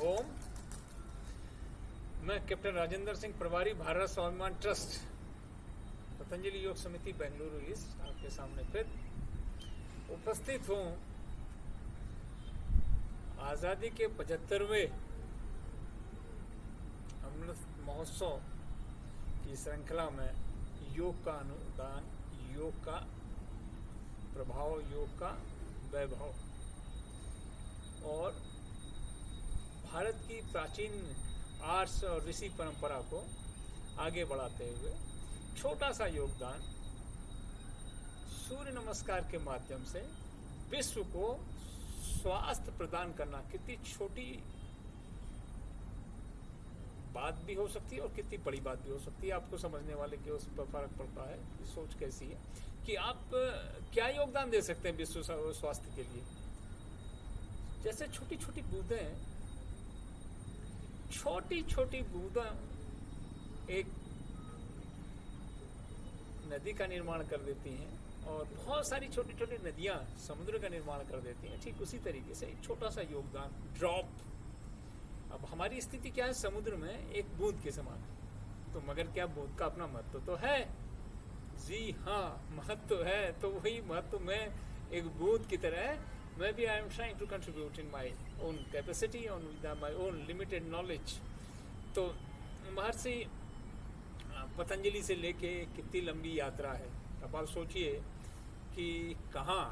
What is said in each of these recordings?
ओम। मैं कैप्टन राजेंद्र सिंह, प्रभारी भारत स्वाभिमान ट्रस्ट, पतंजलि योग समिति बेंगलुरु ईस्ट, आपके सामने फिर उपस्थित हूँ आज़ादी के 75वें अमृत महोत्सव की श्रृंखला में योग का अनुदान, योग का प्रभाव, योग का वैभव और भारत की प्राचीन आर्ट्स और ऋषि परंपरा को आगे बढ़ाते हुए छोटा सा योगदान सूर्य नमस्कार के माध्यम से विश्व को स्वास्थ्य प्रदान करना कितनी छोटी बात भी हो सकती है और कितनी बड़ी बात भी हो सकती है। आपको समझने वाले की उस पर फर्क पड़ता है, सोच कैसी है कि आप क्या योगदान दे सकते हैं विश्व स्वास्थ्य के लिए। जैसे छोटी छोटी बूंदें एक नदी का निर्माण कर देती हैं और बहुत सारी छोटी छोटी नदियां समुद्र का निर्माण कर देती हैं। ठीक उसी तरीके से एक छोटा सा योगदान, ड्रॉप। अब हमारी स्थिति क्या है, समुद्र में एक बूंद के समान। तो मगर क्या बूंद का अपना महत्व तो है? जी हाँ, महत्व है। तो वही महत्व में एक बूंद की तरह मैं भी I am trying to contribute in my own capacity, on with my own limited knowledge. तो महर्षि पतंजलि से लेके कितनी लंबी यात्रा है। अब आप सोचिए कि कहाँ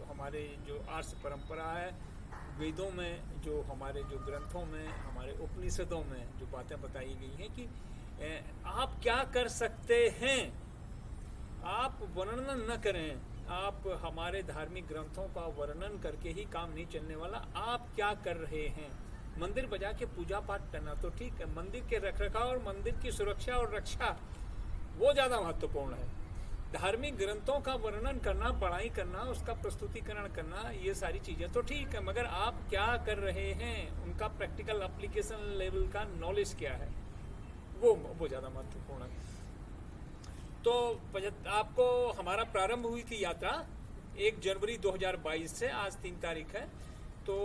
हमारे जो आर्ष परंपरा है, वेदों में, जो हमारे जो ग्रंथों में, हमारे उपनिषदों में जो बातें बताई गई हैं कि आप क्या कर सकते हैं, आप वर्णन न करें। आप हमारे धार्मिक ग्रंथों का वर्णन करके ही काम नहीं चलने वाला। आप क्या कर रहे हैं? मंदिर बजा के पूजा पाठ करना तो ठीक है, मंदिर के रखरखाव और मंदिर की सुरक्षा और रक्षा वो ज्यादा महत्वपूर्ण है। धार्मिक ग्रंथों का वर्णन करना, पढ़ाई करना, उसका प्रस्तुतिकरण करना, ये सारी चीजें तो ठीक है, मगर आप क्या कर रहे हैं, उनका प्रैक्टिकल एप्लीकेशन लेवल का नॉलेज क्या है, वो ज्यादा महत्वपूर्ण है। तो आपको हमारा प्रारंभ हुई थी यात्रा 1 जनवरी 2022 से, आज 3 तारीख है। तो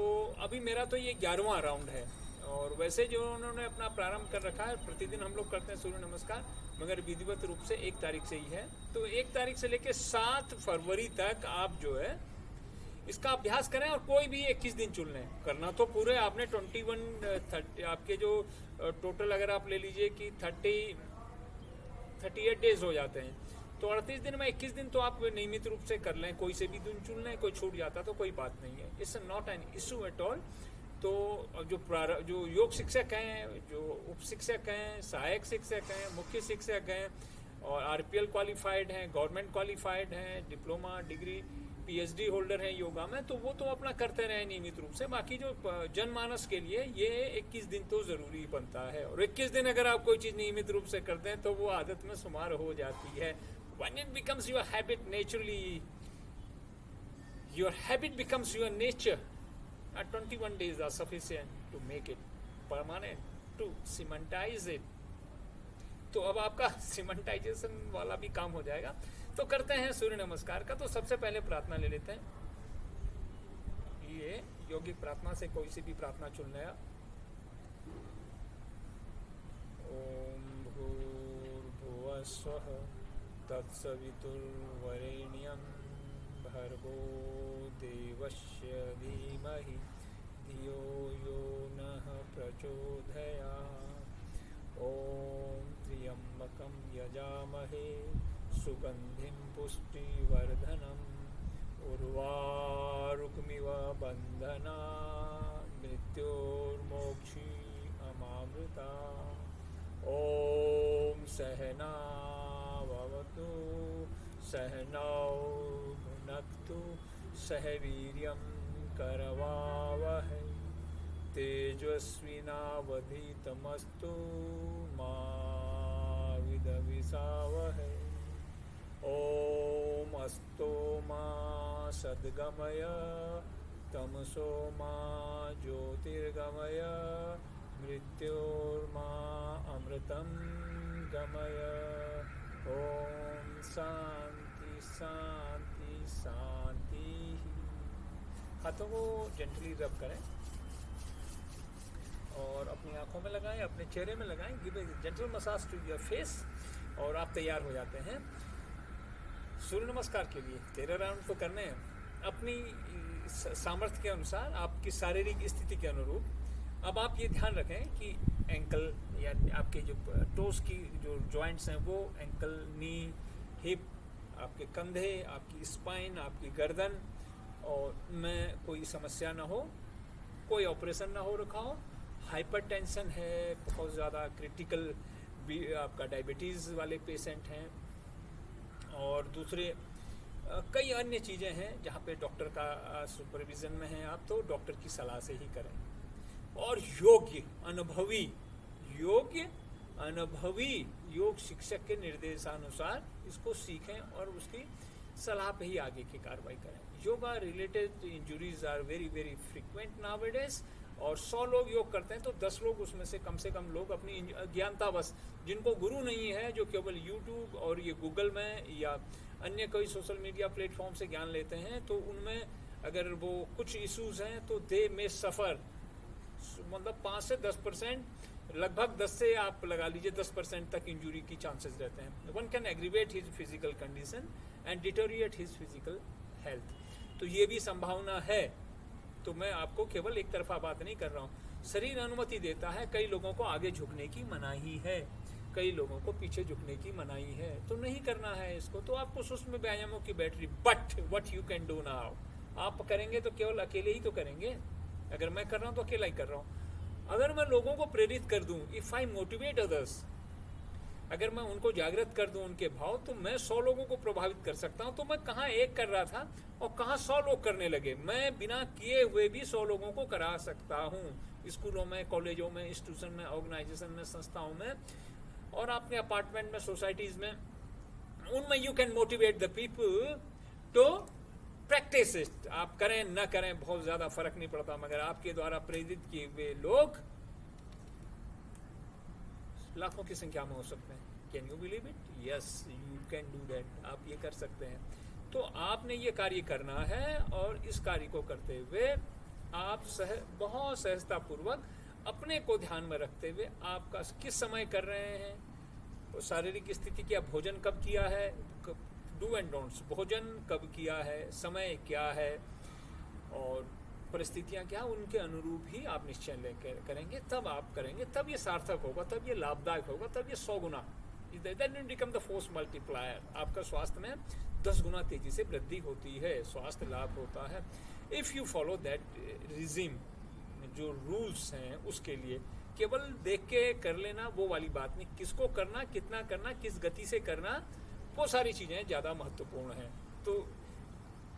अभी मेरा तो ये 11वां राउंड है। और वैसे जो उन्होंने अपना प्रारंभ कर रखा है, प्रतिदिन हम लोग करते हैं सूर्य नमस्कार, मगर विधिवत रूप से 1 तारीख से ही है। तो 1 तारीख से लेकर 7 फरवरी तक आप जो है इसका अभ्यास करें और कोई भी 21 दिन चुन लें। करना तो पूरे आपने 30 आपके जो टोटल अगर आप ले लीजिए कि 38 डेज हो जाते हैं, तो 38 दिन में 21 दिन तो आप नियमित रूप से कर लें। कोई से भी दिन चुन लें, कोई छूट जाता तो कोई बात नहीं है। It's not an issue at all. तो जो योग शिक्षक हैं, जो उप शिक्षक हैं, सहायक शिक्षक हैं, मुख्य शिक्षक हैं और आरपीएल क्वालिफाइड हैं, गवर्नमेंट क्वालिफाइड हैं, डिप्लोमा, डिग्री, पीएचडी होल्डर हैं योगा में, तो वो तो अपना करते रहे नियमित रूप से। बाकी जो जनमानस के लिए ये 21 दिन तो जरूरी बनता है। और 21 दिन अगर आप कोई चीज नियमित रूप से करते हैं तो वो आदत में शुमार हो जाती है। When it becomes your habit naturally, your habit becomes your nature. 21 days are sufficient to make it permanent, to cementize it. तो अब आपका सीमेंटाइजेशन वाला भी काम हो जाएगा। तो करते हैं सूर्य नमस्कार का। तो सबसे पहले प्रार्थना ले लेते हैं। ये यौगिक प्रार्थना से कोई सी भी प्रार्थना चुन लें। ओम भूर्भुवः स्वः तत्सवितुर्वरेण्यं भर्गो देवस्य धीमहि धियो यो नः प्रचोदयात्। ओम त्र्यंबकं यजामहे सुगंधिं पुष्टिवर्धनम् उर्वारुकमिव बन्धनान् मृत्योर्मोक्षी अमामृता। ओम सहना भवतु सहनौ भुनक्तु सह वीर्यं करवावहै तेजस्विनावधीतमस्तु मा विद्विषावहै। ओम अस्तो मा सद्गमय तमसो मा ज्योतिर्गमय मृत्योर्मा अमृतं गमय। ओम शांति शांति शांति। हाथों को जेंटली रब करें। और अपनी आंखों में लगाएं, अपने चेहरे में लगाएं, give a gentle massage to your face और आप तैयार हो जाते हैं सूर्य नमस्कार के लिए। 13 राउंड तो करने हैं अपनी सामर्थ्य के अनुसार, आपकी शारीरिक स्थिति के अनुरूप। अब आप ये ध्यान रखें कि एंकल या आपके जो टोस की जो जॉइंट्स हैं वो एंकल, नी, हिप, आपके कंधे, आपकी स्पाइन, आपकी गर्दन और में कोई समस्या ना हो, कोई ऑपरेशन ना हो रखा हो, हाइपरटेंशन है, बहुत ज़्यादा क्रिटिकल आपका डायबिटीज़ वाले पेशेंट हैं और दूसरे कई अन्य चीज़ें हैं जहाँ पे डॉक्टर का सुपरविज़न में है आप, तो डॉक्टर की सलाह से ही करें। और योग्य अनुभवी योग शिक्षक के निर्देशानुसार इसको सीखें और उसकी सलाह पे ही आगे की कार्रवाई करें। Yoga related injuries are very very frequent nowadays, और 100 लोग योग करते हैं तो 10 लोग उसमें से कम लोग अपनी ज्ञानतावश, जिनको गुरु नहीं है, जो केवल यूट्यूब और ये गूगल में या अन्य कोई सोशल मीडिया प्लेटफॉर्म से ज्ञान लेते हैं, तो उनमें अगर वो कुछ इश्यूज हैं तो दे में सफ़र, मतलब 5 से 10%, लगभग 10 से आप लगा लीजिए 10% तक इंजुरी की चांसेस रहते हैं। One can aggravate his physical condition and deteriorate his physical health, तो ये भी संभावना है। तो मैं आपको केवल एक तरफा बात नहीं कर रहा हूँ, शरीर अनुमति देता है। कई लोगों को आगे झुकने की मनाही है, कई लोगों को पीछे झुकने की मनाही है, तो नहीं करना है इसको। तो आपको सूक्ष्म व्यायामों की battery, but what you can do now, आप करेंगे तो केवल अकेले ही तो करेंगे। अगर मैं कर रहा हूँ तो अकेला ही कर रहा हूँ। अगर मैं लोगों को प्रेरित कर दूँ, इफ़ आई मोटिवेट अदर्स, अगर मैं उनको जागृत कर दूं उनके भाव, तो मैं 100 लोगों को प्रभावित कर सकता हूं। तो मैं कहाँ एक कर रहा था और कहाँ 100 लोग करने लगे। मैं बिना किए हुए भी 100 लोगों को करा सकता हूं, स्कूलों में, कॉलेजों में, इंस्टीट्यूशन में, ऑर्गेनाइजेशन में, संस्थाओं में और अपने अपार्टमेंट में, सोसाइटीज में। उनमें you can motivate the people to practice it. आप करें न करें बहुत ज्यादा फर्क नहीं पड़ता, मगर आपके द्वारा प्रेरित किए हुए लोग लाखों की संख्या में हो सकते हैं। Can you believe it? Yes, you can do that. आप ये कर सकते हैं। तो आपने ये कार्य करना है और इस कार्य को करते हुए आप बहुत सहजतापूर्वक अपने को ध्यान में रखते हुए आपका किस समय कर रहे हैं, तो शारीरिक स्थिति क्या, भोजन कब किया है, डू एंड डोंट्स, भोजन कब किया है, समय क्या है और परिस्थितियां क्या, उनके अनुरूप ही आप निश्चय लेकर करेंगे। तब आप करेंगे, तब ये सार्थक होगा, तब ये लाभदायक होगा, तब ये 100 गुना, then you become the force multiplier. आपका स्वास्थ्य में 10 गुना तेजी से वृद्धि होती है, स्वास्थ्य लाभ होता है। If you follow that regime, जो रूल्स हैं उसके लिए केवल देख के कर लेना वो वाली बात नहीं, किसको करना, कितना करना, किस गति से करना, वो सारी चीज़ें ज़्यादा महत्वपूर्ण हैं। तो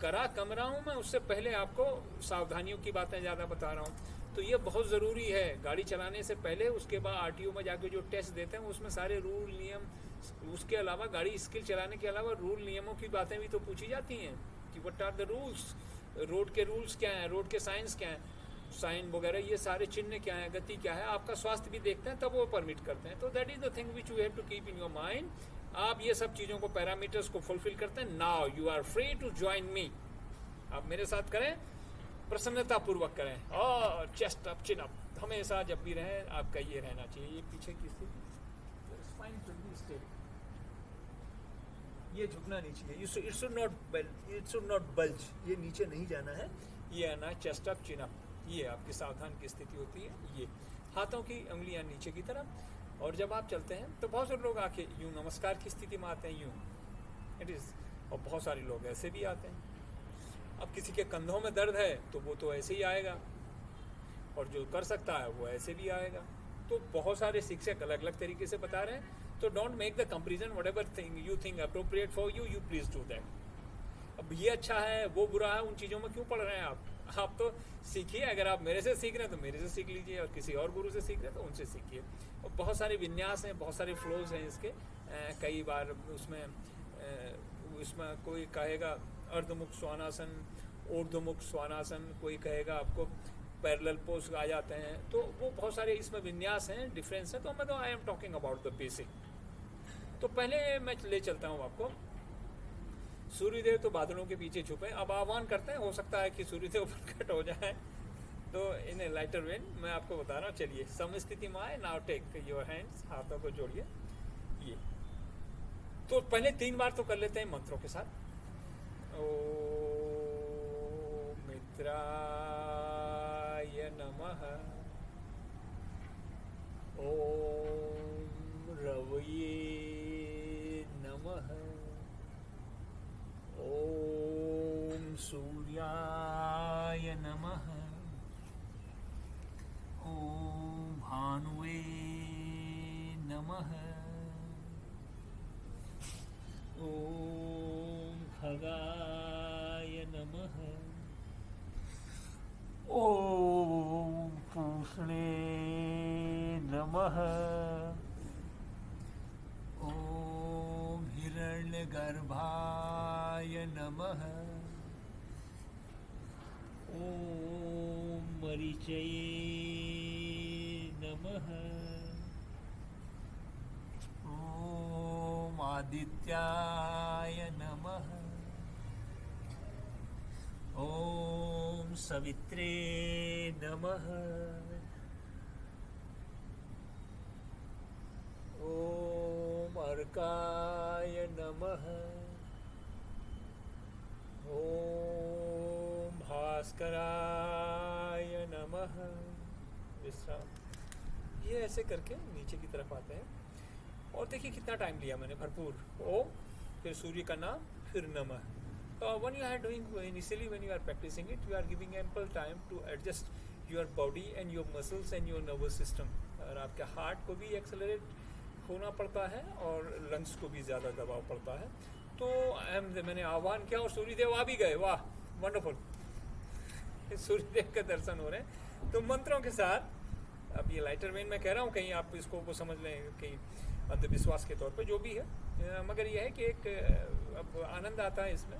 करा कम रहा हूँ मैं, उससे पहले आपको सावधानियों की बातें ज़्यादा बता रहा हूँ। तो ये बहुत ज़रूरी है गाड़ी चलाने से पहले। उसके बाद आरटीओ में जाके जो टेस्ट देते हैं उसमें सारे रूल नियम, उसके अलावा गाड़ी स्किल चलाने के अलावा रूल नियमों की बातें भी तो पूछी जाती हैं कि what are the rules, road के रूल्स क्या हैं, रोड के साइंस क्या हैं, साइन वगैरह, ये सारे चिन्ह क्या हैं, गति क्या है, आपका स्वास्थ्य भी देखते हैं, तब वो परमिट करते हैं। तो that is the thing which you have to keep in your mind. आप ये सब चीज़ों को, पैरामीटर्स को फुलफिल करते हैं। Now you are free to join me. आप मेरे साथ करें, प्रसन्नता पूर्वक करें और चेस्ट अप, चिन अप, हमेशा जब भी रहें आपका ये रहना चाहिए। ये पीछे की स्थिति, स्पाइन शुड बी स्ट्रेट, ये झुकना नहीं चाहिए, इट शुड नॉट बल्ज, ये नीचे नहीं जाना है, ये आना चेस्ट अप, चिन अप, ये आपकी सावधान की स्थिति होती है। ये हाथों की उंगलियां नीचे की तरफ, और जब आप चलते हैं तो बहुत सारे लोग आके यूं नमस्कार की स्थिति में आते हैं, यूं इट इज़, और बहुत सारे लोग ऐसे भी आते हैं। अब किसी के कंधों में दर्द है तो वो तो ऐसे ही आएगा, और जो कर सकता है वो ऐसे भी आएगा। तो बहुत सारे शिक्षक अलग अलग तरीके से बता रहे हैं। तो don't make the comparison, whatever thing you think appropriate for you, you please do that. अब ये अच्छा है, वो बुरा है, उन चीज़ों में क्यों पढ़ रहे हैं आप तो सीखिए। अगर आप मेरे से सीख रहे हैं तो मेरे से सीख लीजिए, और किसी और गुरु से सीख रहे हैं तो उनसे सीखिए। और बहुत सारे विन्यास हैं, बहुत सारे फ्लोज हैं इसके। कई बार उसमें कोई कहेगा अर्धमुख स्वानासन, ऊर्ध्वमुख स्वानासन, कोई कहेगा आपको पैरेलल पोज आ जाते हैं। तो वो बहुत सारे इसमें विन्यास हैं, डिफरेंस है। तो मैं तो I am talking about the basic. तो पहले मैं ले चलता हूँ आपको, सूर्यदेव तो बादलों के पीछे छुपे। अब आह्वान करते हैं, हो सकता है कि सूर्यदेव प्रकट हो जाए, तो इन लाइटर वेन मैं आपको बता रहा हूँ। चलिए समस्थिति में आए, नाउ टेक योर हैंड्स, हाथों को जोड़िए। ये तो पहले 3 बार तो कर लेते हैं मंत्रों के साथ। ओ मित्राय नमः, ओम रवये नमः, ओम सूर्याय नमः, ओम भानुवे नमः, ओम खगाय नमः, ओम पूषणे नमः, ओम हिरण्यगर्भाय नमः, ओम मरीचये नमः, ओम आदित्याय नमः, ओम सवित्रे नमः, ओम अर्काय नमः, ओम भास्कराय नमः। विश्राम। ये ऐसे करके नीचे की तरफ आते हैं और देखिए कितना टाइम लिया मैंने, भरपूर। ओम, फिर सूर्य का नाम, फिर नमः। When you are doing initially, when you are practicing it, you are giving ample time to adjust your body and your muscles and your nervous system. और आपके हार्ट को भी एक्सेलरेट होना पड़ता है और लंग्स को भी ज़्यादा दबाव पड़ता है। तो मैंने आह्वान किया और सूर्यदेव आ भी गए। वाह, वंडरफुल, सूर्यदेव का दर्शन हो रहे हैं। तो मंत्रों के साथ, अब ये लाइटर वेन मैं कह रहा हूँ, कहीं आप इसको को समझ लें कि अंधविश्वास के तौर पे जो भी है, मगर यह है कि एक अब आनंद आता है इसमें।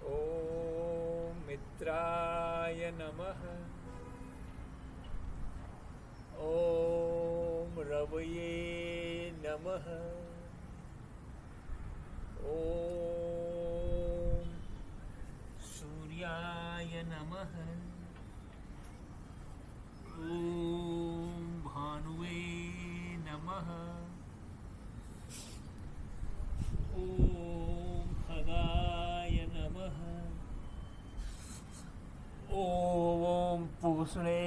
ओम मित्राय नमः, ओम रवये नमः, ओम सूर्याय नमः, ओम भानुवे नमः, ओम खगाय नमः, ओम पूषणे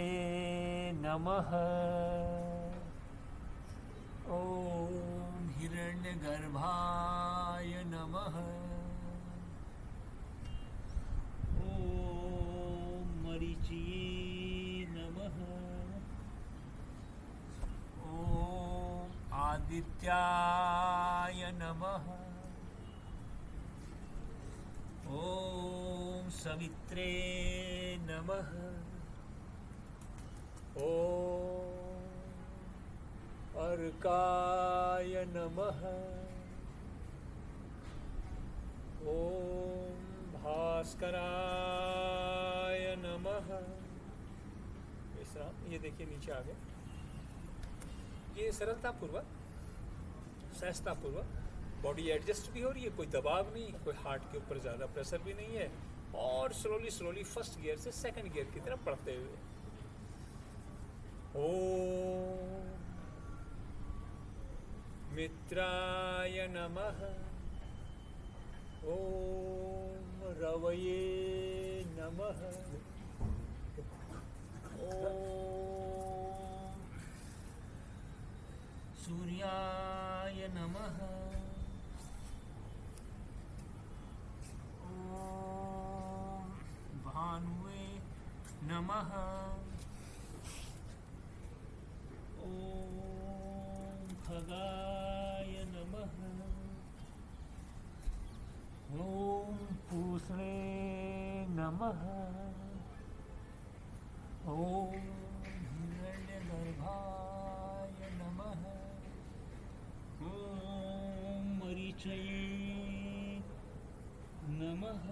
नमः, ओम हिरण्यगर्भाय नमः, ओम मरीचये नमः, ओम आदित्याय नमः, ओम सवित्रे नमः, ओम अर्काय नमः, ओम भास्कराय नमः। विश्राम। ये देखिए नीचे आ गए। ये सरलतापूर्वक, सहजतापूर्वक बॉडी एडजस्ट भी हो रही है, कोई दबाव नहीं, कोई हार्ट के ऊपर ज़्यादा प्रेशर भी नहीं है, और स्लोली फर्स्ट गियर से सेकंड गियर की तरफ बढ़ते हुए। ओम मित्राय नमः, ओम रवये नमः, ओम सूर्याय नमः, ओम भानुवे नमः, ओम खगाय नमः, ओम पूषणे नमः, ओम हिरण्यगर्भाय नमः, ओम मरीचये नमः,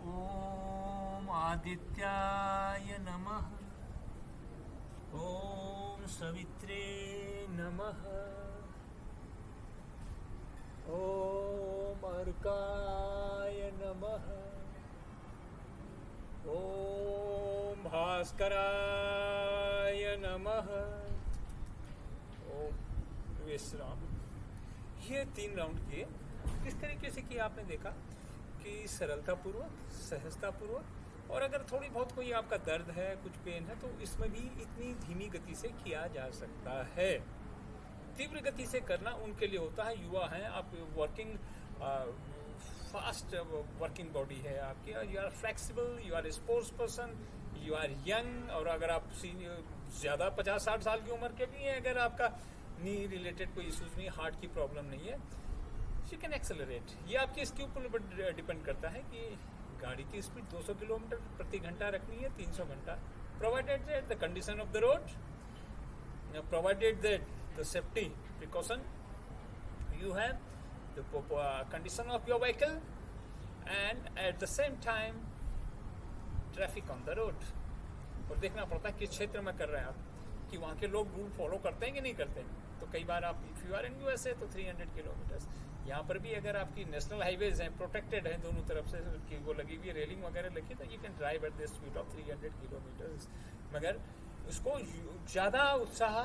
ओम आदित्याय नमः, ओम सवित्रे नमः, ओम अर्काय नमः, ओम भास्कराय नमः, ओम विश्राम। ये 3 राउंड किए। किस तरीके से किया आपने देखा कि सरलतापूर्वक, सहजतापूर्वक, और अगर थोड़ी बहुत कोई आपका दर्द है, कुछ पेन है, तो इसमें भी इतनी धीमी गति से किया जा सकता है। तीव्र गति से करना उनके लिए होता है, युवा हैं आप, वर्किंग फास्ट वर्किंग बॉडी है आपकी, you are flexible, you are sports person, you are young, और अगर आप ज़्यादा 50-60 साल की उम्र के भी हैं, अगर आपका नी रिलेटेड कोई इशूज़ नहीं, हार्ट की प्रॉब्लम नहीं है, यू कैन एक्सेलरेट। ये आपके इसके ऊपर डिपेंड करता है कि गाड़ी की स्पीड 200 किलोमीटर प्रति घंटा रखनी है, 300 घंटा, provided that the condition of the road, provided that the safety precaution you have, the condition of your vehicle, and at the same time traffic on the road। और देखना पड़ता है किस क्षेत्र में कर रहे हैं आप, कि वहाँ के लोग रूल फॉलो करते हैं कि नहीं करते हैं। तो कई बार आप if you are in USA तो 300 किलोमीटर्स, यहाँ पर भी अगर आपकी नेशनल हाईवेज हैं, प्रोटेक्टेड हैं दोनों तरफ से, कि वो लगी हुई रेलिंग वगैरह लगी, तो you can drive at the speed of 300 kilometres. मगर उसको ज़्यादा उत्साह,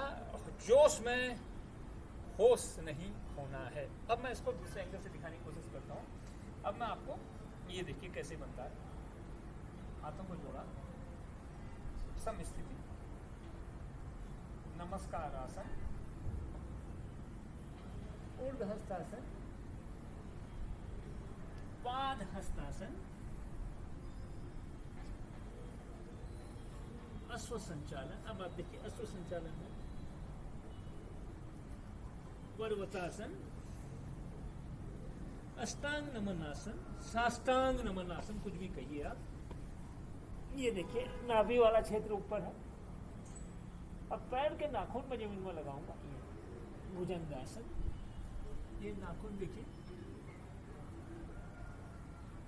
जोश में होश नहीं होना है। अब मैं इसको दूसरे एंगल से दिखाने की कोशिश करता हूँ। अब मैं आपको ये देखिए कैसे बनता है। हाथों को जोड़ा, सम स्थिति, नमस्कार आसन, ऊर्ध हस्तासन, पाद हस्तासन, अश्व संचालन। अब आप देखिए अश्व संचालन में पर्वतासन, अष्टांग नमनासन, साष्टांग नमनासन, कुछ भी कहिए आप। ये देखिए नाभि वाला क्षेत्र ऊपर है। अब पैर के नाखून में जमीन में लगाऊंगा, भुजंगासन, ये नाखून देखिए।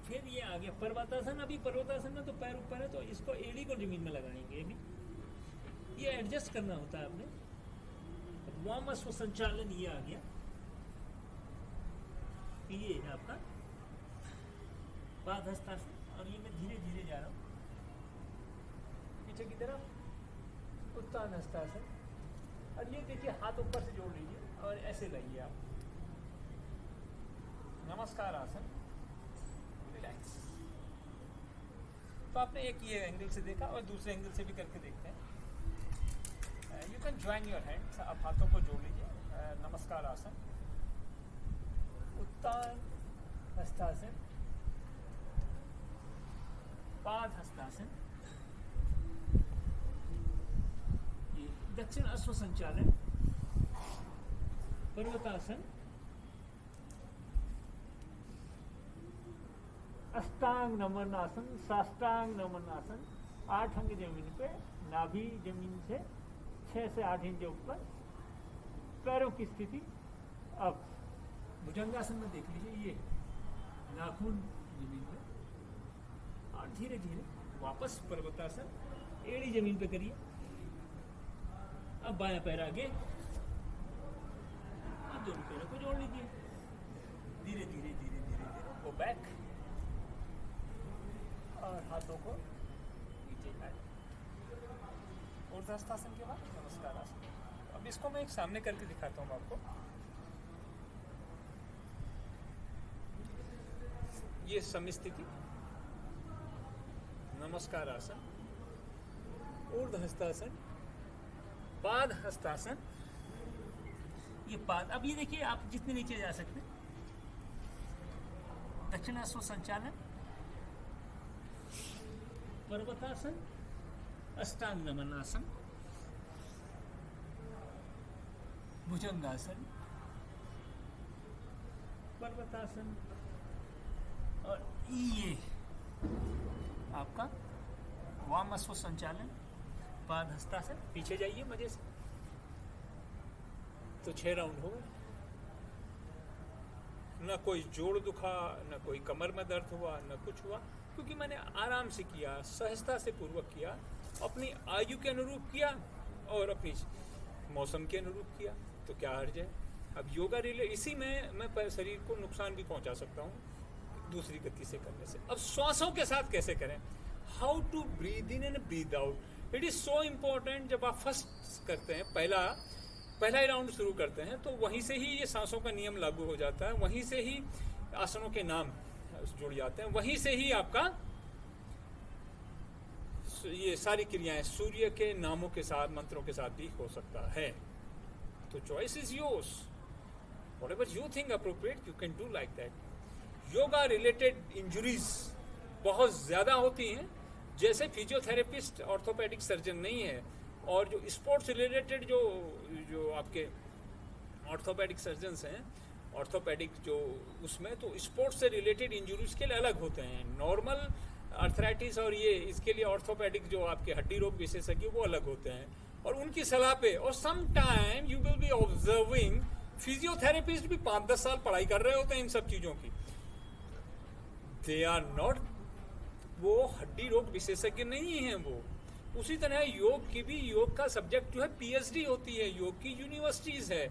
फिर ये आ गया पर्वतासन। अभी पर्वतासन में तो पैर ऊपर है, तो इसको एड़ी को जमीन में लगाएंगे। अभी ये एडजस्ट करना होता है आपने। वाम अश्व संचालन ये आ गया, ये है आपका पाद हस्तासन, और ये मैं धीरे धीरे जा रहा हूँ पीछे की तरफ, उत्तान हस्तासन। और ये देखिए हाथ ऊपर से जोड़ लीजिए और ऐसे लाइए आप, नमस्कार आसन, रिलैक्स। तो आपने एक ये एंगल से देखा, और दूसरे एंगल से भी करके देखते हैं। You can join your hands, आप हाथों को जोड़ लीजिए, नमस्कार आसन, उत्तान हस्तासन, पाद हस्तासन, ये दक्षिण अश्व संचालन, पर्वतासन, अष्टांग नमन आसन, साष्टांग नमन आसन। 8 अंग जमीन पे, नाभि जमीन से 6 से 8 इंच ऊपर, पैरों की स्थिति। अब भुजंगासन में देख लीजिए, ये नाखून जमीन पे, और धीरे धीरे वापस पर्वतासन, एड़ी जमीन पे करिए। अब बायां पैर आगे, अब दोनों पैरों को जोड़ लीजिए, धीरे धीरे धीरे धीरे धीरे गो बैक, और हाथों को नीचे लाए। ऊर्ध्वहस्तासन के बाद नमस्कार आसन। अब इसको मैं एक सामने करके दिखाता हूँ आपको। ये समस्थिति, नमस्कार आसन, ऊर्ध्वहस्तासन, पाद हस्तासन, ये पाद। अब ये देखिए आप जितने नीचे जा सकते हैं। दक्षिण अश्व संचालन, पर्वतासन, अष्टांग नमनासन, भुजंगासन, पर्वतासन, और ये आपका वाम अश्व संचालन, पाद हस्तासन। पीछे जाइए मजे से। तो 6 राउंड हो गए। न कोई जोड़ दुखा, न कोई कमर में दर्द हुआ, न कुछ हुआ, क्योंकि मैंने आराम से किया, सहजता से पूर्वक किया, अपनी आयु के अनुरूप किया और अपनी मौसम के अनुरूप किया। तो क्या हर्ज है? अब योगा इसी में मैं शरीर को नुकसान भी पहुंचा सकता हूँ दूसरी गति से करने से। अब श्वासों के साथ कैसे करें? How to breathe in and breathe out, it is so important. जब आप फर्स्ट करते हैं, पहला ही राउंड शुरू करते हैं, तो वहीं से ही ये सांसों का नियम लागू हो जाता है, वहीं से ही आसनों के नाम जुड़ जाते हैं, वहीं से ही आपका ये सारी क्रियाएं सूर्य के नामों के साथ, मंत्रों के साथ भी हो सकता है। तो choice is yours, whatever you think appropriate you can do like that. Yoga related injuries बहुत ज्यादा होती हैं, जैसे फिजियोथेरेपिस्ट ऑर्थोपेडिक सर्जन नहीं है, और जो स्पोर्ट्स रिलेटेड जो आपके ऑर्थोपेडिक सर्जन्स हैं, ऑर्थोपेडिक जो उसमें, तो स्पोर्ट्स से रिलेटेड इंजुरीज के लिए अलग होते हैं। नॉर्मल अर्थराइटिस और ये इसके लिए ऑर्थोपेडिक जो आपके हड्डी रोग विशेषज्ञ वो अलग होते हैं, और उनकी सलाह पे, और some time you will be observing physiotherapist भी 5-10 साल पढ़ाई कर रहे होते हैं इन सब चीजों की। दे आर नॉट, वो हड्डी रोग विशेषज्ञ नहीं है वो। उसी तरह योग की भी, योग का सब्जेक्ट जो है पीएचडी होती है, योग की यूनिवर्सिटीज है।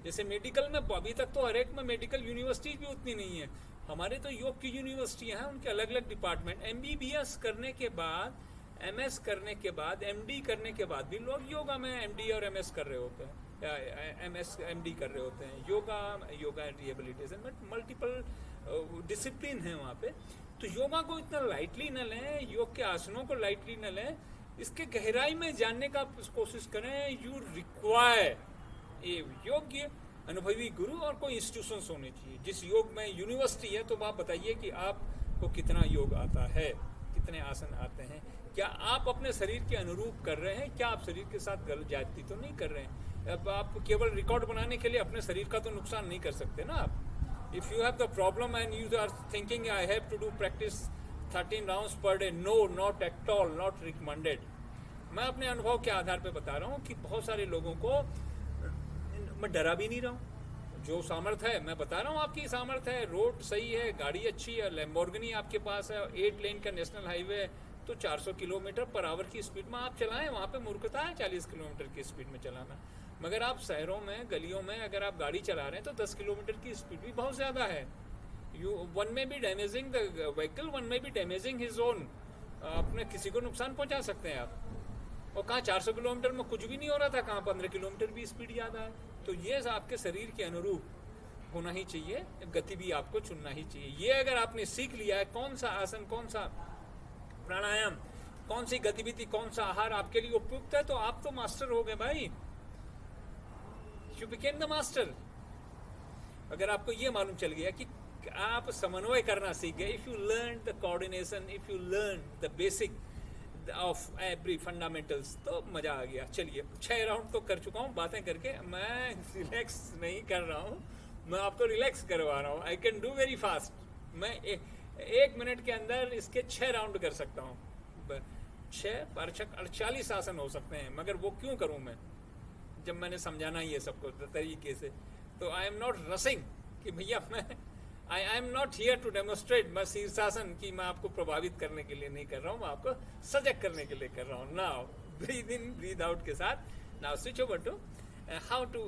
जैसे मेडिकल में अभी तक तो हर एक में मेडिकल यूनिवर्सिटीज भी उतनी नहीं है, हमारे तो योग की यूनिवर्सिटियां हैं, उनके अलग अलग डिपार्टमेंट। एमबीबीएस करने के बाद, एमएस करने के बाद, एमडी करने के बाद भी लोग योगा में एमडी और एमएस कर रहे होते हैं, एमएस एमडी कर रहे होते हैं। योगा एंड रिहेबिलिटेशन में मल्टीपल डिसिप्लिन है वहाँ पे। तो योगा को इतना लाइटली न लें, योग के आसनों को लाइटली न लें, इसके गहराई में जानने का कोशिश करें। यू रिक्वायर ए योग्य अनुभवी गुरु और कोई इंस्टीट्यूशंस होने चाहिए। जिस योग में यूनिवर्सिटी है, तो आप बताइए कि आपको कितना योग आता है, कितने आसन आते हैं, क्या आप अपने शरीर के अनुरूप कर रहे हैं, क्या आप शरीर के साथ गलत जाति तो नहीं कर रहे हैं। अब आप केवल रिकॉर्ड बनाने के लिए अपने शरीर का तो नुकसान नहीं कर सकते ना आप। If you have the problem and you are thinking I have to do practice 13 rounds per day, no, not at all, not recommended. मैं अपने अनुभव के आधार पे बता रहा हूँ कि बहुत सारे लोगों को मैं डरा भी नहीं रहा हूँ। जो सामर्थ्य है, मैं बता रहा हूँ आपकी सामर्थ्य है, रोड सही है, गाड़ी अच्छी है, लैम्बोर्गिनी आपके पास है, 8 लेन का नेशनल हाईवे है, तो 400 किलोमीटर पर आवर की स्पीड में आप चलाएं। वहाँ पे मूर्खता है 40 किलोमीटर की स्पीड में चलाना। मगर आप शहरों में, गलियों में अगर आप गाड़ी चला रहे हैं तो 10 किलोमीटर की स्पीड भी बहुत ज़्यादा है। One may be damaging the vehicle, one may be damaging his own. अपने किसी को नुकसान पहुंचा सकते हैं आप। और कहाँ 400 किलोमीटर में कुछ भी नहीं हो रहा था, कहाँ 15 किलोमीटर भी स्पीड ज़्यादा है। तो ये आपके शरीर के अनुरूप होना ही चाहिए, गति भी आपको चुनना ही चाहिए। ये अगर आपने सीख लिया है कौन सा आसन, कौन सा प्राणायाम, कौन सी गतिविधि, कौन सा आहार आपके लिए उपयुक्त है, तो आप तो मास्टर हो गए भाई। You became the master। अगर आपको ये मालूम चल गया कि आप समन्वय करना सीख गए, if you learn the coordination, if you learn the basic of every fundamentals, तो मजा आ गया। चलिए 6 राउंड तो कर चुका हूँ बातें करके, मैं रिलैक्स नहीं कर रहा हूँ, मैं आपको रिलैक्स करवा रहा हूँ। I can do very fast. मैं 1 मिनट के अंदर इसके 6 राउंड कर सकता हूँ। 6 48 आसन हो सकते हैं, मगर वो क्यों करूँ मैं, जब मैंने समझाना ही है सबको तरीके से। तो आई एम नॉट रसिंग कि भैया मैं I am not here to demonstrate मैं शीर्षासन की मैं आपको प्रभावित करने के लिए नहीं कर रहा हूँ, मैं आपको सजग करने के लिए कर रहा हूँ। Now breathe in breathe out के साथ, now switch over to how to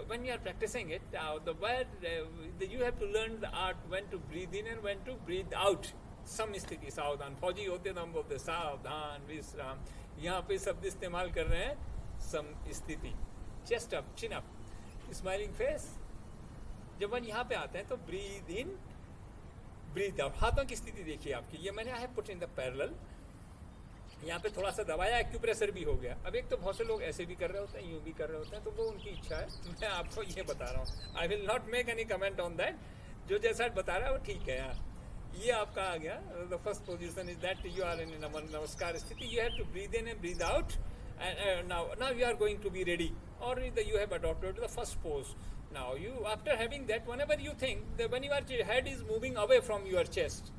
when you are practising it, the word you have to learn the art when to breathe in and when to breathe out. सम स्थिति, सावधान फौजी होते तो हम बोलते सावधान विश्राम, यहाँ पे शब्द इस्तेमाल कर रहे हैं सम स्थिति। चेस्ट अप, चिन अप, स्माइलिंग फेस। जब हम यहाँ पे आते हैं तो ब्रीद इन ब्रीद आउट। हाथों की स्थिति देखिए आपकी, ये मैंने I put in the parallel, यहाँ पे थोड़ा सा दबाया, एक्यूप्रेशर भी हो गया। अब एक तो बहुत से लोग ऐसे भी कर रहे होते हैं, यूं भी कर रहे होते हैं, तो वो उनकी इच्छा है। मैं आपको ये बता रहा हूँ, I will not make any comment on that. जो जैसा बता रहा है वो ठीक है। यार ये आपका आ गया, the first position is that you are in नमस्कार स्थिति, you have to breathe in and breathe out. And now you are going to be ready, or you have adopted the first pose. Now you, after having that, whenever you think that when your head is moving away from your chest,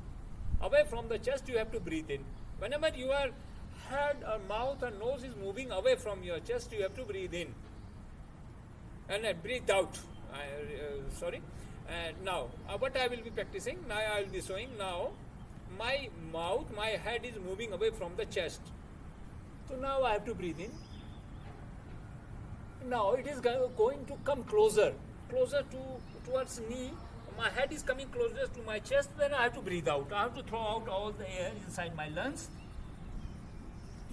away from the chest, you have to breathe in. Whenever your head or mouth or nose is moving away from your chest, you have to breathe in and breathe out. Now what I will be practicing, now I will be showing. Now my mouth, my head is moving away from the chest. So now I have to breathe in. Now it is going to come closer towards me. My head is coming closer to my chest. Then I have to breathe out. I have to throw out all the air inside my lungs.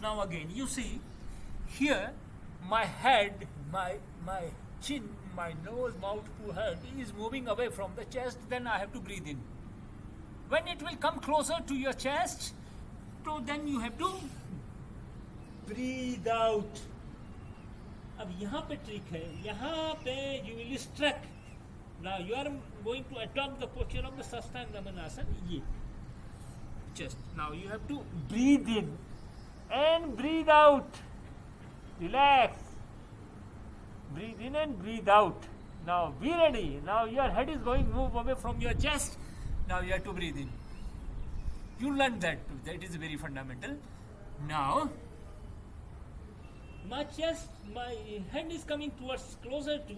Now again, you see here, my head, my chin, my nose, mouth to head is moving away from the chest. Then I have to breathe in. When it will come closer to your chest, so then you have to breathe out. अब यहाँ पे trick है, यहाँ पे you will struck. Now you are going to adopt the posture of the Sastanga Manasana. ये chest. Now you have to breathe in and breathe out. Relax. Breathe in and breathe out. Now be ready. Now your head is going to move away from your chest. Now you have to breathe in. You learn that too. That is very fundamental. Now my chest, my head is coming towards closer to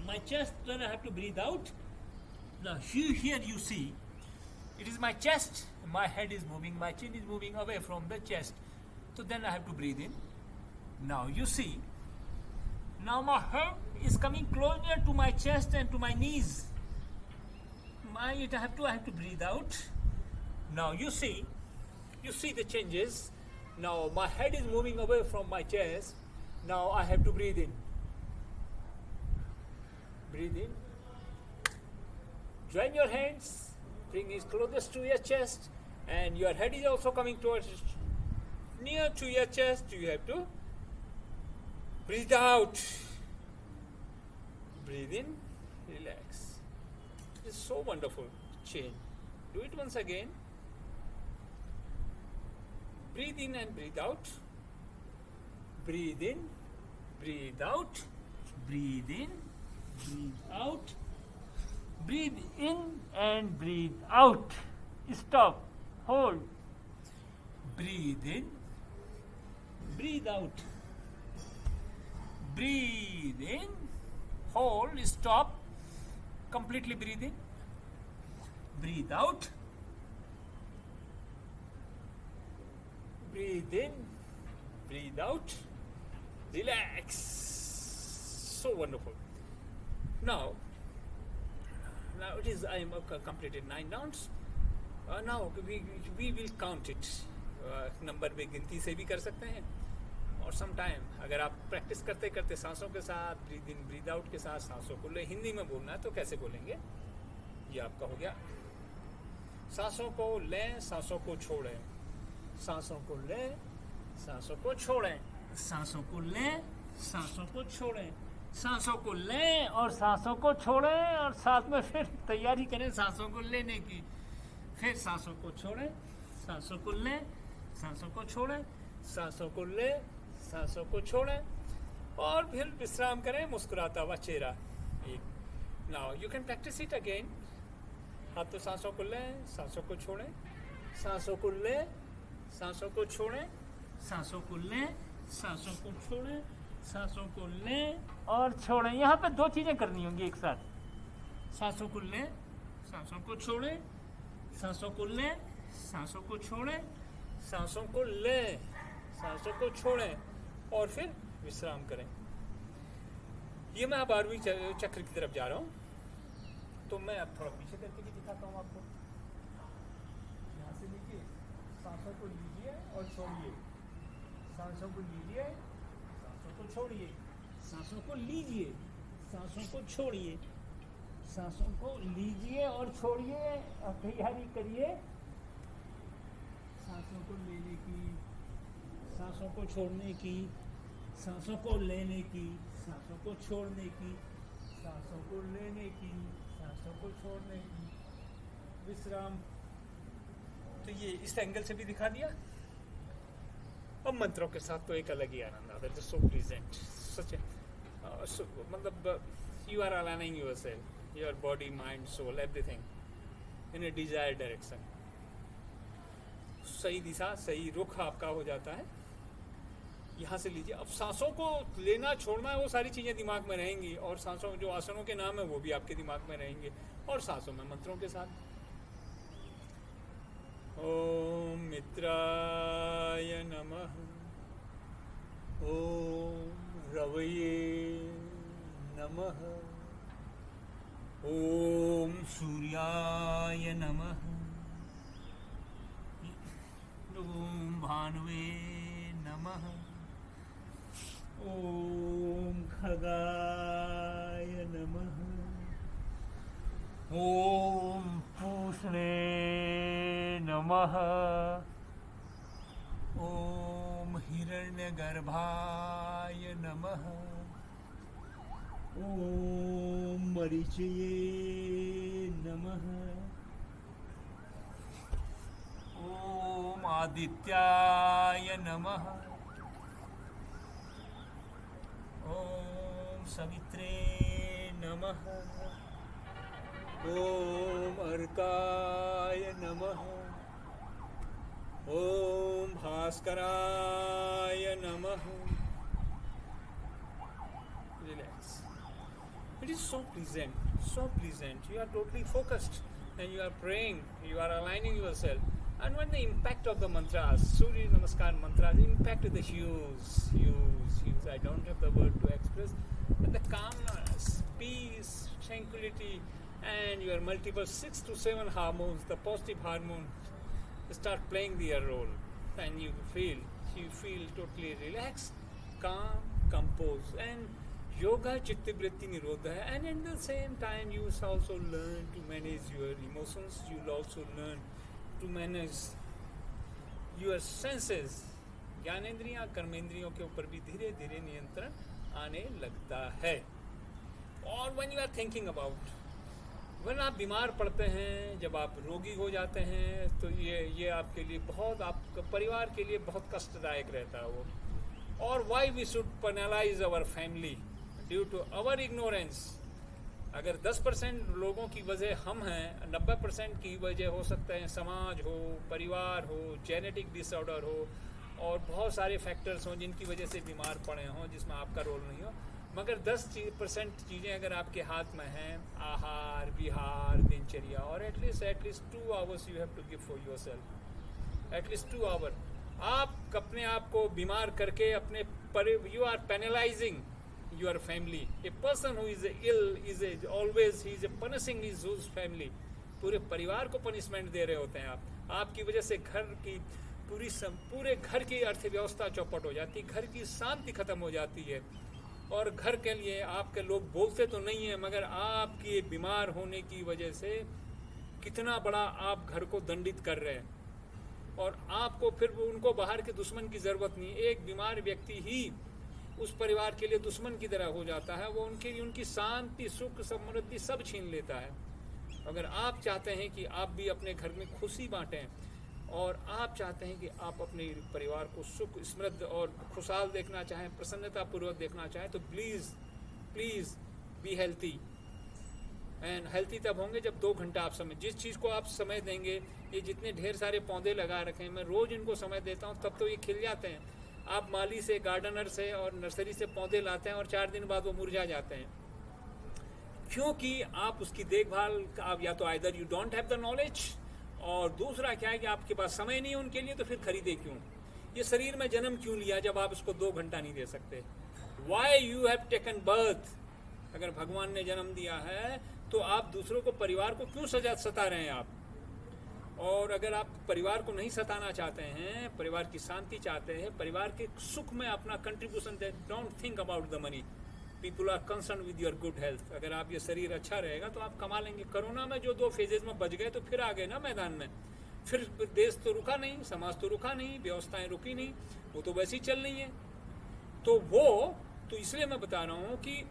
my chest. Then I have to breathe out. Now here you see, it is my chest. My head is moving. My chin is moving away from the chest. So then I have to breathe in. Now you see, now my head is coming closer to my chest and to my knees. I have to breathe out. Now you see the changes. Now my head is moving away from my chest. Now I have to breathe in. Breathe in. Join your hands. Bring it closest to your chest, and your head is also coming towards near to your chest. You have to breathe out. Breathe in. Relax. It's so wonderful. Change. Do it once again. Breathe in and breathe out. Breathe in. Breathe out. Breathe in. Breathe out. Breathe in and breathe out. Stop. Hold. Breathe in. Breathe out. Breathe in. Hold. Stop. Completely breathe in. Breathe out. Breathe in. Breathe out. Relax. So wonderful. Now it is, I am completed 9 rounds. Now we will count it. Number में गिनती से भी कर सकते हैं, और some time अगर आप प्रैक्टिस करते करते सांसों के साथ ब्रीद इन ब्रीद आउट के साथ सांसों को ले, हिंदी में बोलना है तो कैसे बोलेंगे, ये आपका हो गया। सांसों को लें, सांसों को छोड़ें, सांसों को लें, सांसों को छोड़ें, सांसों को लें, सांसों को छोड़ें, सांसों को लें और सांसों को छोड़ें, और साथ में फिर तैयारी करें सांसों को लेने की। फिर सांसों को छोड़ें, सांसों को लें, सांसों को छोड़ें, सांसों को लें, सांसों को छोड़ें, और फिर विश्राम करें मुस्कुराता हुआ चेहरा। Now you can practice it again. हाथों सांसों को लें, सांसों को छोड़ें, सांसों को लें, सांसों को छोड़ें, सांसों को लें, सांसों को छोड़ें, सांसों को लें और छोड़ें। यहाँ पे 2 चीजें करनी होंगी एक साथ। सांसों को लें, सांसों को छोड़ें, सांसों को लें, सांसों को छोड़ें, सांसों को लें, सांसों को छोड़ें, और फिर विश्राम करें। ये मैं अब 12वीं चक्र की तरफ जा रहा हूँ, तो मैं अब थोड़ा पीछे करके भी दिखाता हूँ आपको। यहाँ से लीजिए, सांसों को लीजिए और छोड़िए, सांसों को लीजिए, सांसों को छोड़िए, सांसों को लीजिए, सांसों को छोड़िए, सांसों को लीजिए और छोड़िए, और तैयारी करिए सांसों को लेने की, सांसों को छोड़ने की, सांसों को लेने की, सांसों को छोड़ने की, सांसों को लेने की, सांसों को छोड़ने की, विश्राम। तो ये इस एंगल से भी दिखा दिया। अब मंत्रों के साथ तो एक अलग ही आनंद आता है। सो प्रेजेंट, सच मतलब you are aligning yourself, your body, mind, soul, everything in a desired direction. सही दिशा, सही रुख आपका हो जाता है। यहाँ से लीजिए। अब सांसों को लेना छोड़ना है, वो सारी चीज़ें दिमाग में रहेंगी, और सांसों जो आसनों के नाम है वो भी आपके दिमाग में रहेंगे, और सांसों में मंत्रों के साथ। ओम मित्राय नमः, ओम रवये नमः, ओम सूर्याय नमः। ओम भानुवे नमः। ओम खगाय नमः। ओम पूषणे नमः। ओम हिरण्यगर्भाय नमः। ओम मरीचये नमः। ओम आदित्याय नमः। ओम सवित्रे नमः। ओम अर्काय नमः। ओम भास्कराय नमः। Relax. It is so pleasant, so pleasant. You are totally focused and you are praying, you are aligning yourself. And when the impact of the mantras, Surya Namaskar mantras, impact is huge. I don't have the word to express. But the calmness, peace, tranquility, and your multiple 6 to 7 hormones, the positive hormones, start playing their role. And you feel totally relaxed, calm, composed. And yoga chitta vritti nirodha. And at the same time, you also learn to manage your emotions. You will also learn to manage your senses. ज्ञानेंद्रियां कर्मेंद्रियों के ऊपर भी धीरे धीरे नियंत्रण आने लगता है. और when you are thinking about, when आप बीमार पड़ते हैं, जब आप रोगी हो जाते हैं, तो ये आपके लिए बहुत, आपके परिवार के लिए बहुत कष्टदायक रहता है वो. और why we should penalize our family due to our ignorance. अगर 10% लोगों की वजह हम हैं, 90% की वजह हो सकते हैं समाज हो, परिवार हो, जेनेटिक डिसऑर्डर हो, और बहुत सारे फैक्टर्स हों जिनकी वजह से बीमार पड़े हों, जिसमें आपका रोल नहीं हो. मगर 10% चीज़ें अगर आपके हाथ में हैं, आहार विहार दिनचर्या, और at least 2 hours you have to give for yourself. At least 2 hour आप अपने आप को बीमार करके अपने you are penalising your family. A person who is ill is punishing his family. पूरे परिवार को पनिशमेंट दे रहे होते हैं आप. आपकी वजह से घर की पूरे घर की अर्थव्यवस्था चौपट हो जाती है, घर की शांति खत्म हो जाती है. और घर के लिए आपके लोग बोलते तो नहीं है, मगर आपके बीमार होने की वजह से कितना बड़ा आप घर को दंडित कर रहे हैं. और आपको फिर उनको बाहर के दुश्मन की जरूरत नहीं. एक बीमार व्यक्ति ही उस परिवार के लिए दुश्मन की तरह हो जाता है. वो उनकी शांति सुख समृद्धि सब छीन लेता है. अगर आप चाहते हैं कि आप भी अपने घर में खुशी बांटें, और आप चाहते हैं कि आप अपने परिवार को सुख समृद्ध और खुशहाल देखना चाहें, प्रसन्नता पूर्वक देखना चाहें, तो please be healthy. And healthy तब होंगे जब 2 घंटा आप समय, जिस चीज़ को आप समय देंगे, ये जितने ढेर सारे पौधे लगा रखे हैं, मैं रोज़ इनको समय देता हूँ, तब तो ये खिल जाते हैं. आप माली से, गार्डनर से और नर्सरी से पौधे लाते हैं और 4 दिन बाद वो मुरझा जाते हैं, क्योंकि आप उसकी देखभाल, आप या तो either you don't have the knowledge, और दूसरा क्या है कि आपके पास समय नहीं है उनके लिए, तो फिर खरीदे क्यों? ये शरीर में जन्म क्यों लिया जब आप इसको 2 घंटा नहीं दे सकते? Why you have taken birth? अगर भगवान ने जन्म दिया है तो आप दूसरों को, परिवार को क्यों सता रहे हैं आप? और अगर आप परिवार को नहीं सताना चाहते हैं, परिवार की शांति चाहते हैं, परिवार के सुख में अपना कंट्रीब्यूशन दे, don't think about the money. People are concern with your good health. अगर आप ये शरीर अच्छा रहेगा तो आप कमा लेंगे. कोरोना में जो 2 फेजेज में बच गए तो फिर आ गए ना मैदान में. फिर देश तो रुका नहीं, समाज तो रुका नहीं, व्यवस्थाएं रुकी नहीं, वो तो वैसे ही चल रही है. तो इसलिए मैं बता रहा हूँ कि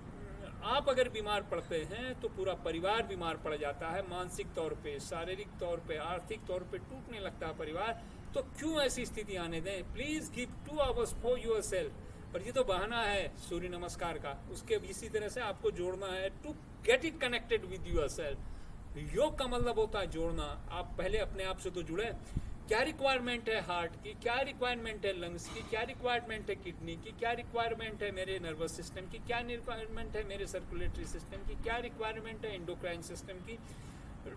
आप अगर बीमार पड़ते हैं तो पूरा परिवार बीमार पड़ जाता है. मानसिक तौर पे, शारीरिक तौर पे, आर्थिक तौर पे टूटने लगता है परिवार. तो क्यों ऐसी स्थिति आने दें? Please give 2 hours for your self. और ये तो बहाना है सूर्य नमस्कार का, उसके इसी तरह से आपको जोड़ना है to get it connected with your self. योग का मतलब होता है जोड़ना. आप पहले अपने आप से तो जुड़े. क्या रिक्वायरमेंट है हार्ट की, क्या रिक्वायरमेंट है लंग्स की, क्या रिक्वायरमेंट है किडनी की, क्या रिक्वायरमेंट है मेरे नर्वस सिस्टम की, क्या रिक्वायरमेंट है मेरे सर्कुलेटरी सिस्टम की, क्या रिक्वायरमेंट है एंडोक्राइन सिस्टम की.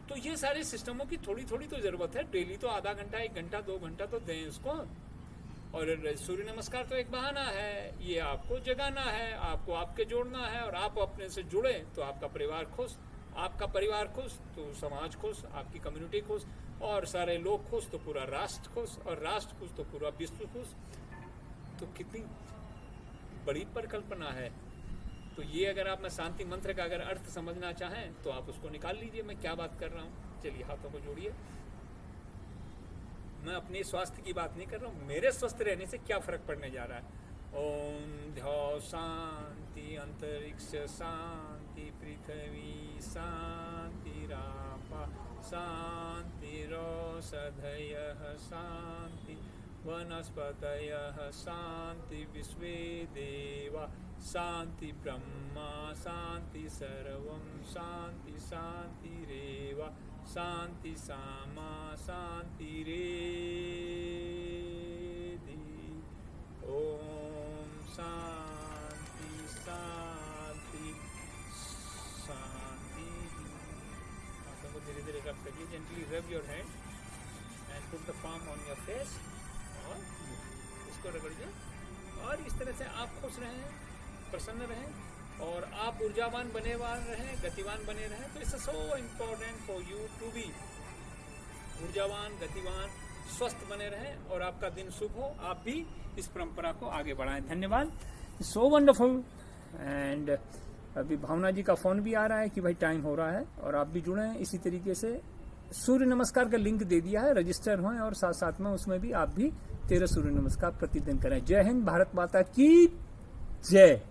तो ये सारे सिस्टमों की थोड़ी थोड़ी तो ज़रूरत है. डेली तो आधा घंटा, 1 घंटा, 2 घंटा तो दें इसको. और सूर्य नमस्कार तो एक बहाना है, ये आपको जगाना है, आपको आपके जोड़ना है. और आप अपने से जुड़े तो आपका परिवार खुश, आपका परिवार खुश तो समाज खुश, आपकी कम्युनिटी खुश. और सारे लोग खुश तो पूरा राष्ट्र खुश, और राष्ट्र खुश तो पूरा विश्व खुश। तो कितनी बड़ी परिकल्पना है। तो ये अगर आप शांति मंत्र का अगर अर्थ समझना चाहें तो आप उसको निकाल लीजिए, मैं क्या बात कर रहा हूँ। चलिए हाथों को जोड़िए। मैं अपने स्वास्थ्य की बात नहीं कर रहा हूँ, मेरे स्वस्थ रहने से क्या फर्क पड़ने जा रहा है। ओम ध्यान शांति, अंतरिक्ष शांति, पृथ्वी शांति, रापा शांति, रौषधयः शांति, वनस्पतयः शांति, विश्वे देवा शांति, ब्रह्मा शांति, सर्वं शांति शांतिरेव शांति, सामा शांति रेधि। ओम शांति शांति शांति। हाथों को धीरे धीरे रब करिए। Gently rub your hand and put the palm on your face, और इसको रगड़िए। और इस तरह से आप खुश रहें, प्रसन्न रहें, और आप ऊर्जावान बनेवान रहें, गतिवान बने रहें। तो it's so important for you to be ऊर्जावान, गतिवान, स्वस्थ बने रहें, और आपका दिन शुभ हो। आप भी इस परंपरा को आगे बढ़ाएं। धन्यवाद, सो वंडरफुल। एंड अभी भावना जी का फोन भी आ रहा है कि भाई टाइम हो रहा है, और आप भी जुड़े हैं इसी तरीके से। सूर्य नमस्कार का लिंक दे दिया है, रजिस्टर हुए, और साथ साथ में उसमें भी आप भी 13 सूर्य नमस्कार प्रतिदिन करें। जय हिंद, भारत माता की जय।